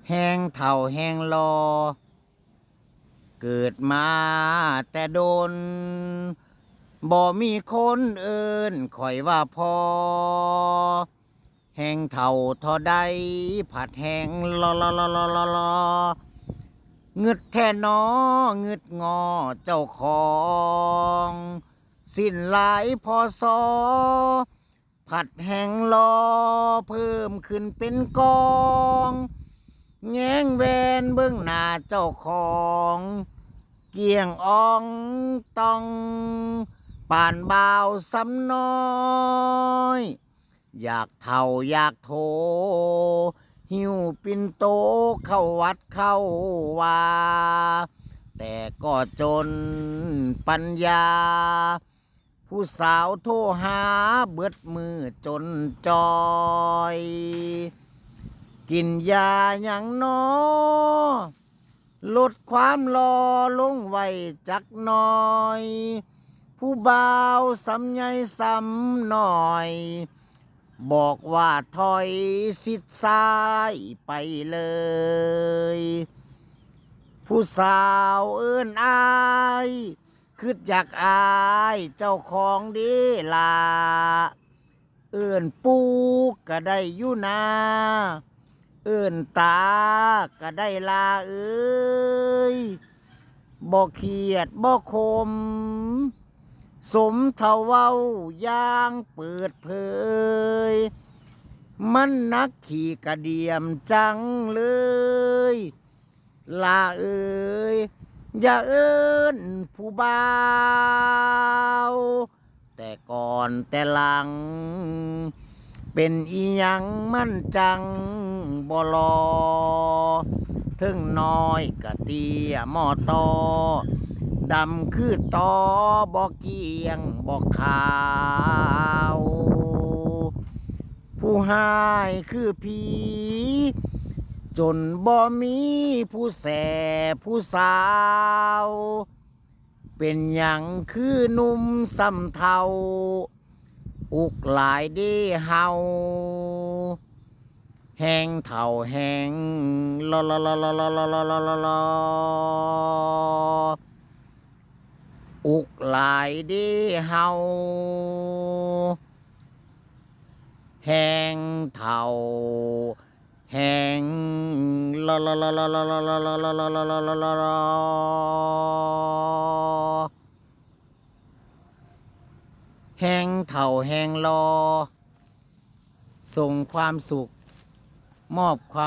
แห้งเฒ่าแห้งรอเกิดมาแต่โดนบ่มีคนเอิ้นข่อยว่าพอแห้งเฒ่าเท่าใดผัดแห้งลอเงึดแท่นอเงึดงอเจ้าของสิ้นหลายพอสอผัดแห้งรอเพิ่มขึ้นเป็นกองแง้งแวนเบื้องหน้าเจ้าของเกี่ยงอ่องต้องป่านบ่าวสำน้อยอยากเท่าอยากโทหิวปินโตเข้าวัดเข้าว่าแต่ก็จนปัญญาผู้สาวโทรหาเบิดมือจนจอยกินยาอย่างน้อลดความรอลงไว้จักหน่อยผู้บ่าวสำใยสำหน่อยบอกว่าถอยสิดซ้ายไปเลยผู้สาวเอิ้นอายคืออยากอายเจ้าของดีล่ะเอิ้นปูก็ได้อยู่นาเอิ้นตาก็ได้ลาเอ้ยบ่เครียดบ่คมสมเท่าเว้าอย่างเปิดเผยมันนักขี่กระเดียมจังเลยลาเอ้ยอย่าเอิ้นผู้บ่าวแต่ก่อนแต่หลังเป็นอีหยังมันจังบ่รอถึงน้อยกะเตี้ยมอตอดำคือตอบ่เกียงบ่ขาวผู้หายคือผีจนบ่มีผู้แส่ผู้สาวเป็นหยังคือหนุ่มสำเทาอุกหลายเด้เฮาแห้งเฒ่าแห้งลออุกหลายเด้เฮาแห้งเฒ่าแห้งลอแห้งเฒ่าแห้งรอส่งความสุขมอบความ